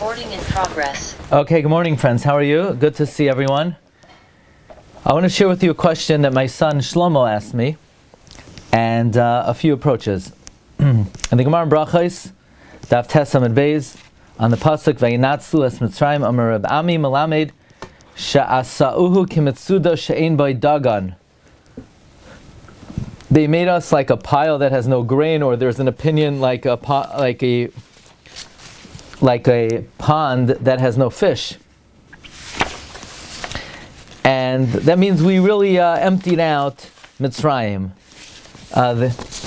Recording in progress. Okay, good morning, friends. How are you? Good to see everyone. I want to share with you a question that my son Shlomo asked me, and a few approaches. In the Gemara in Brachos, Daf Tes Amud Beis, on the pasuk Vayinatzlu es Mitzrayim Amar Reb Ami Melamed Sha'asauhu kimitsuda she'ein bai dagan. They made us like a pile that has no grain, or there's an opinion like a pond that has no fish. And that means we really emptied out Mitzrayim.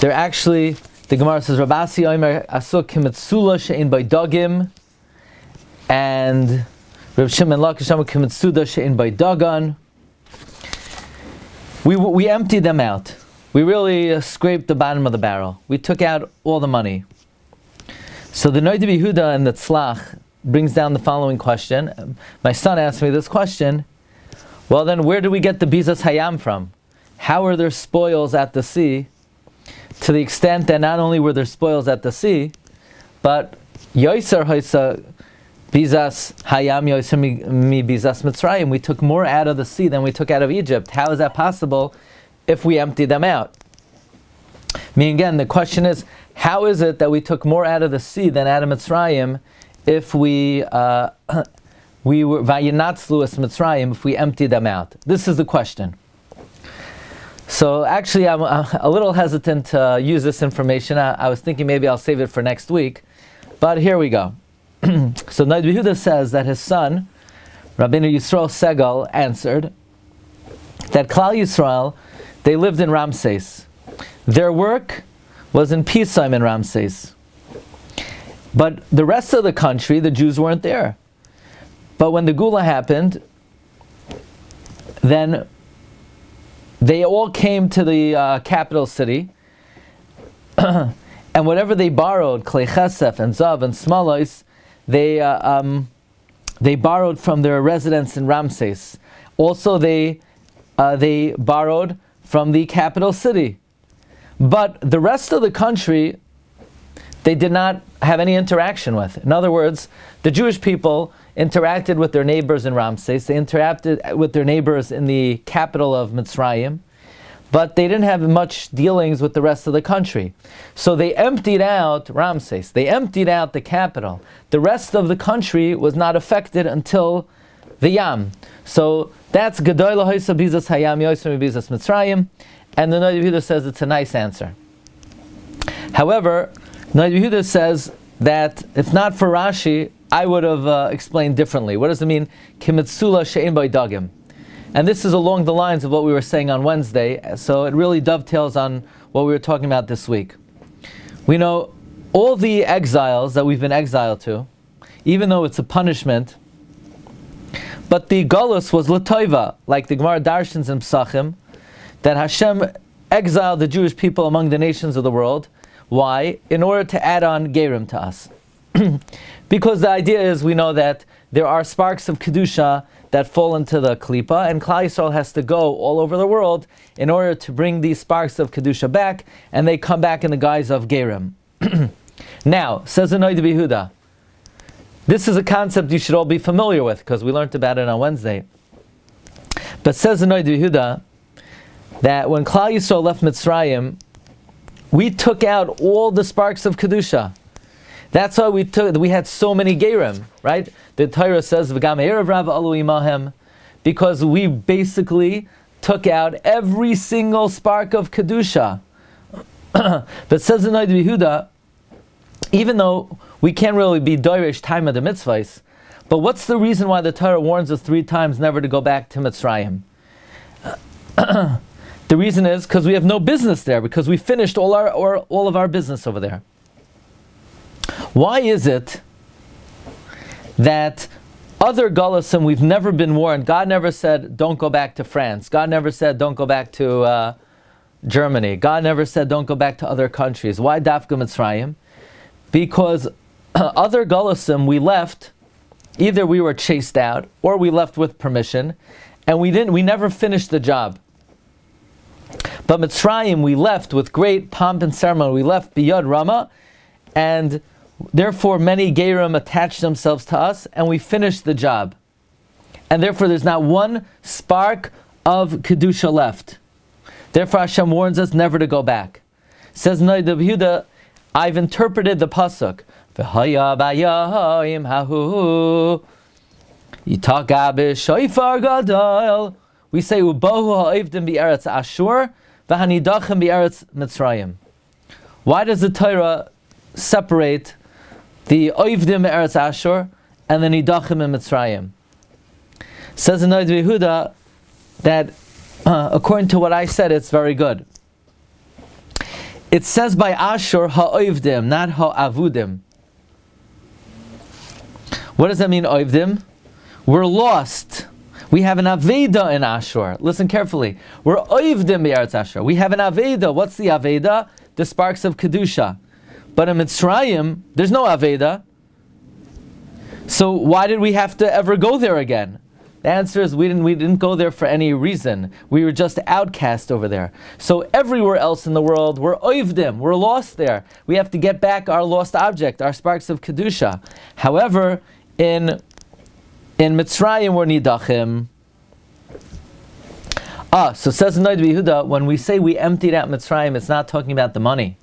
They're actually, the Gemara says, Rabasi Omer Asuk Kimitsula She'in By Dagim, and Reb Shimon Lakish Amar Kimitsuda She'in By Dagan. We emptied them out. We really scraped the bottom of the barrel. We took out all the money. So the Noid Yehuda and the Tzlach brings down the following question. My son asked me this question. Well, then where do we get the Bizas Hayam from? How are there spoils at the sea? To the extent that not only were there spoils at the sea, but Yoiser Hoisa Bizas Hayam Yoiser Mi Bizas Mitzrayim. We took more out of the sea than we took out of Egypt. How is that possible if we emptied them out? Again, the question is, how is it that we took more out of the sea than out of Mitzrayim if we were Vayinatzlu es Mitzrayim, if we emptied them out? This is the question. So actually, I'm a little hesitant to use this information. I was thinking maybe I'll save it for next week, but here we go. So Noid Yehuda says that his son, Rabbeinu Yisrael Segal, answered that Klal Yisrael, they lived in Ramses. Their work was in Pisam in Ramses. But the rest of the country, the Jews weren't there. But when the Gula happened, then they all came to the capital city, and whatever they borrowed, Klei Chesef and Zav and Smalos, they borrowed from their residents in Ramses. Also, they borrowed from the capital city. But the rest of the country, they did not have any interaction with. In other words, the Jewish people interacted with their neighbors in Ramses, they interacted with their neighbors in the capital of Mitzrayim, but they didn't have much dealings with the rest of the country. So they emptied out Ramses, they emptied out the capital. The rest of the country was not affected until the Yam. So that's Gedoy Lahoisa Bizas Hayam Yosem Bizas Mitzrayim, and the Noid Yehuda says it's a nice answer. However, Noid Yehuda says that if not for Rashi, I would have explained differently. What does it mean? Kimitsula she'in by dagim. And this is along the lines of what we were saying on Wednesday, so it really dovetails on what we were talking about this week. We know all the exiles that we've been exiled to, even though it's a punishment, but the Galus was l'toiva, like the Gemara Darshans and Psachim, that Hashem exiled the Jewish people among the nations of the world. Why? In order to add on Gerim to us. Because the idea is, we know that there are sparks of Kedusha that fall into the Klippa, and Klal Yisrael has to go all over the world in order to bring these sparks of Kedusha back, and they come back in the guise of Gerim. Now, says the Noid Yehuda, this is a concept you should all be familiar with, because we learned about it on Wednesday. But says the Noid Yehuda, that when Klal Yisrael left Mitzrayim, we took out all the sparks of Kedusha. That's why we had so many Gerim, right? The Torah says, V'gam erev rav alu imahem, because we basically took out every single spark of Kedusha. But says the Noid Yehuda, even though we can't really be doirish time of the mitzvahs, but what's the reason why the Torah warns us 3 times never to go back to Mitzrayim? The reason is because we have no business there, because we finished all of our business over there. Why is it that other Galasim we've never been warned? God never said, don't go back to France. God never said, don't go back to Germany. God never said, don't go back to other countries. Why Dafka Mitzrayim? Because other Galasim we left, either we were chased out, or we left with permission, and we never finished the job. But Mitzrayim we left with great pomp and ceremony. We left Biyad Rama, and Therefore, many Gerim attached themselves to us, and we finished the job. And therefore, there's not one spark of Kedusha left. Therefore, Hashem warns us never to go back. Says Noid of Yehuda, I've interpreted the pasuk. V'haya b'yahim hahu yitaka b'shoifar gadol. We say ubohu ha'ivdim b'eretz Ashur v'hanidachim b'eretz Mitzrayim. Why does the Torah separate the oivdim b'eretz Ashur and the nidachim in Mitzrayim? Says in Noid of Yehuda that according to what I said, it's very good. It says by Ashur ha'oivdim, not ha'avudim. What does that mean, oivdim? We're lost. We have an aveda in Ashur. Listen carefully. We're oivdim b'eretz Ashur. We have an aveda. What's the aveda? The sparks of Kedusha. But in Mitzrayim, there's no aveda. So why did we have to ever go there again? The answer is we didn't go there for any reason. We were just outcast over there. So everywhere else in the world, we're oivdim, we're lost there. We have to get back our lost object, our sparks of Kedusha. However, in Mitzrayim, we're nidachim. So says Noid Yehuda, when we say we emptied out Mitzrayim, it's not talking about the money.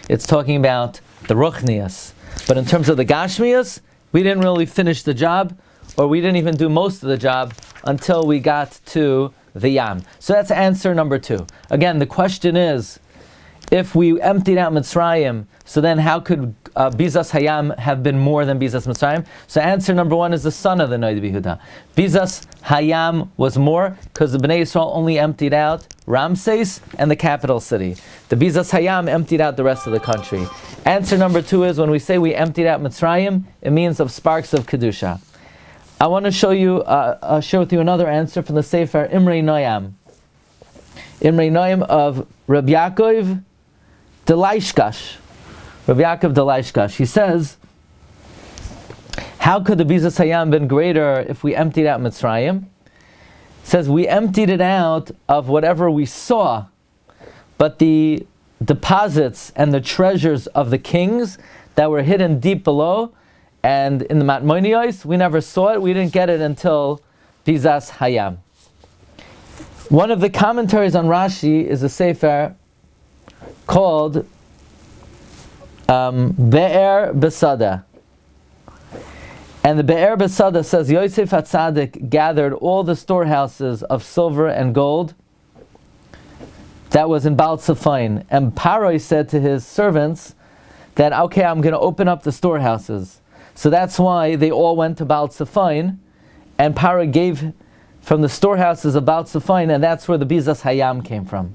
It's talking about the ruchnias. But in terms of the gashmias, we didn't really finish the job, or we didn't even do most of the job until we got to the Yam. So that's answer number 2. Again, the question is, if we emptied out Mitzrayim, so then how could Bizas Hayam have been more than Bizas Mitzrayim? So answer number 1 is the son of the Noid Yehuda. Bizas Hayam was more because the Bnei Yisrael only emptied out Ramses and the capital city. The Bizas Hayam emptied out the rest of the country. Answer number 2 is when we say we emptied out Mitzrayim, it means of sparks of Kedusha. I want to share with you another answer from the Sefer Imrei Noyam. Imrei Noyam of Rabbi Yaakov de Laishkash. Rabbi Yaakov de Laishkash. He says, how could the Bizas Hayam been greater if we emptied out Mitzrayim? He says, we emptied it out of whatever we saw, but the deposits and the treasures of the kings that were hidden deep below, and in the Matmoniyos, we never saw it. We didn't get it until Bizas Hayam. One of the commentaries on Rashi is a sefer called Be'er Besada. And the Be'er Besada says Yosef HaTzadik gathered all the storehouses of silver and gold that was in Baal Tzefain. And Paroi said to his servants that, okay, I'm going to open up the storehouses. So that's why they all went to Baal Tzefain, and Paroi gave from the storehouses of Baal Tzefain, and that's where the Bizas Hayam came from.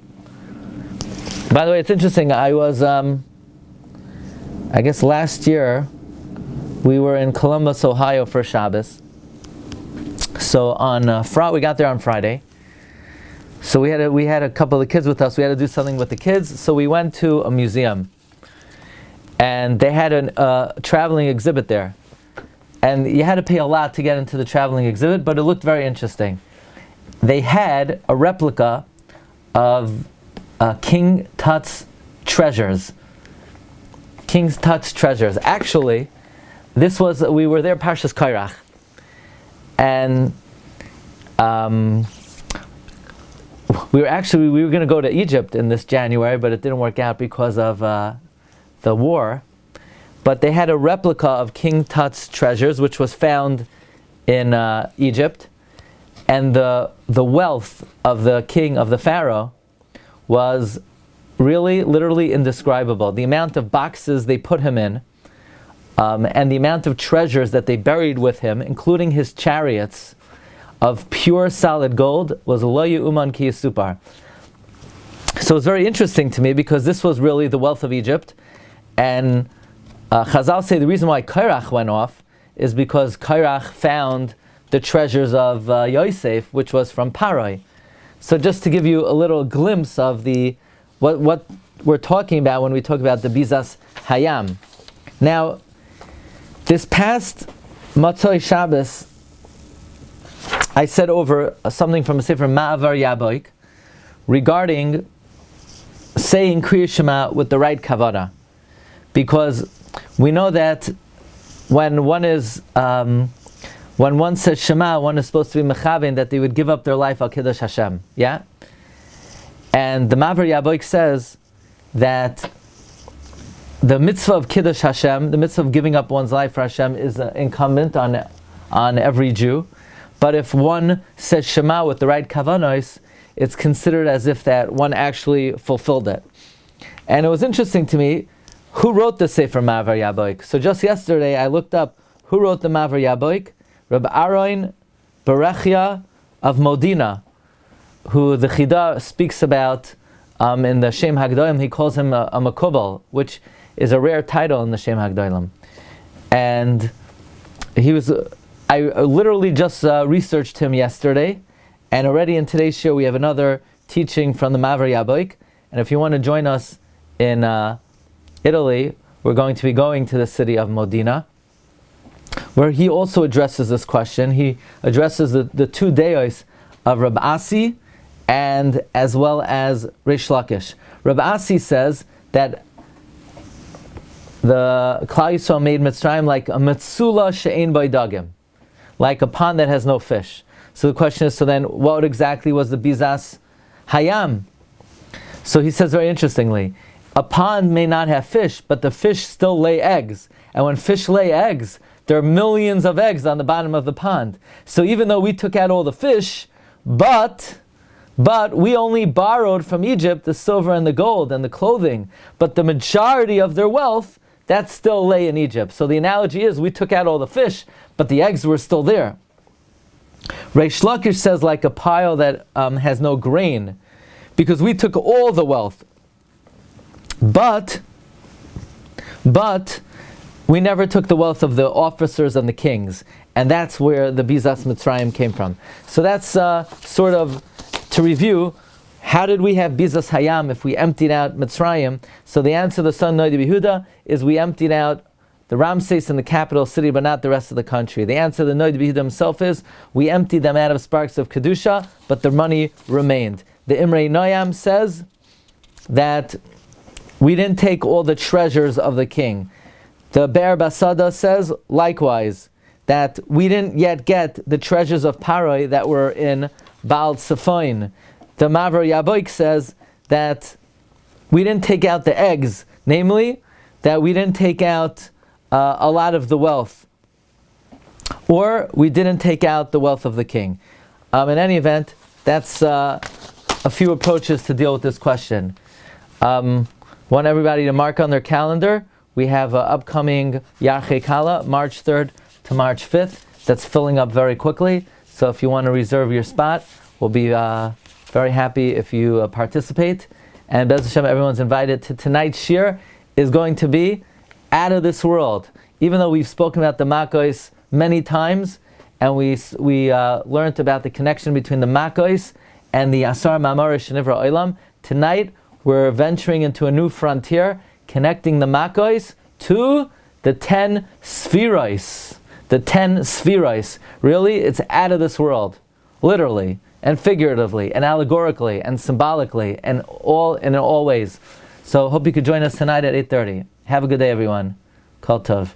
By the way, it's interesting. I was, I guess last year, we were in Columbus, Ohio for Shabbos. So on we got there on Friday. So we had a couple of the kids with us. We had to do something with the kids. So we went to a museum. And they had a traveling exhibit there. And you had to pay a lot to get into the traveling exhibit, but it looked very interesting. They had a replica of King Tut's treasures. King Tut's treasures. Actually, we were there, Parshas Kairach. And we were going to go to Egypt in this January, but it didn't work out because of the war. But they had a replica of King Tut's treasures, which was found in Egypt, and the wealth of the king, of the pharaoh, was really, literally indescribable. The amount of boxes they put him in, and the amount of treasures that they buried with him, including his chariots of pure solid gold, was lo yu'uman ki yisupar. So it's very interesting to me because this was really the wealth of Egypt. And Chazal say the reason why Kairach went off is because Kairach found the treasures of Yosef, which was from Paroi. So just to give you a little glimpse of what we're talking about when we talk about the Bizas Hayam. Now, this past Matzoi Shabbos, I said over something from a sefer Ma'avar Yaboik regarding saying Kriya Shema with the right kavanah. because we know that when one says Shema, one is supposed to be mechaven that they would give up their life al Kiddush Hashem. Yeah? And the Maver Yaboik says that the mitzvah of Kiddush Hashem, the mitzvah of giving up one's life for Hashem, is incumbent on every Jew. But if one says Shema with the right kavanos, it's considered as if that one actually fulfilled it. And it was interesting to me, who wrote the Sefer Maver Yaboik? So just yesterday I looked up who wrote the Maver Yaboik. Rabbi Aaron Berechia of Modina, who the Chida speaks about in the Shem Hagdolim. He calls him a Makubal, which is a rare title in the Shem Hagdolim. And I literally just researched him yesterday, and already in today's show we have another teaching from the Maver Yaboik. And if you want to join us in Italy, we're going to be going to the city of Modena, where he also addresses this question. He addresses the two deos of Rabbi Asi and as well as Reish Lakish. Rabbi Asi says that the Klal Yisrael made Mitzrayim like a metzula she'ein bai dagim, like a pond that has no fish. So the question is, so then what exactly was the bizas hayam? So he says very interestingly, a pond may not have fish, but the fish still lay eggs. And when fish lay eggs, there are millions of eggs on the bottom of the pond. So even though we took out all the fish, but we only borrowed from Egypt the silver and the gold and the clothing. But the majority of their wealth, that still lay in Egypt. So the analogy is, we took out all the fish, but the eggs were still there. Reish Lakish says like a pile that has no grain, because we took all the wealth. But we never took the wealth of the officers and the kings, and that's where the Bizas Mitzrayim came from. So that's sort of to review. How did we have Bizas Hayam if we emptied out Mitzrayim? So the answer of the son Noda B'Yehuda is we emptied out the Ramses in the capital city, but not the rest of the country. The answer of the Noda B'Yehuda himself is we emptied them out of sparks of Kedusha, but the money remained. The Imrei Noyam says that we didn't take all the treasures of the king. The Be'er Basada says, likewise, that we didn't yet get the treasures of Paroi that were in Baal Tzefoin. The Maver Yaboik says that we didn't take out the eggs, namely, that we didn't take out a lot of the wealth, or we didn't take out the wealth of the king. In any event, that's a few approaches to deal with this question. Want everybody to mark on their calendar. We have an upcoming Yarchei Kala, March 3rd to March 5th. That's filling up very quickly. So if you want to reserve your spot, we'll be very happy if you participate. And Bez Hashem, everyone's invited to tonight's Shiur. Is going to be out of this world. Even though we've spoken about the Makos many times, and we learned about the connection between the Makos and the Asar Mamarish Nivra Olam, tonight we're venturing into a new frontier, connecting the Makos to the 10 Spheros. The 10 Spheros. Really, it's out of this world. Literally, and figuratively, and allegorically, and symbolically, and in all ways. So hope you could join us tonight at 8:30. Have a good day, everyone. Kol Tov.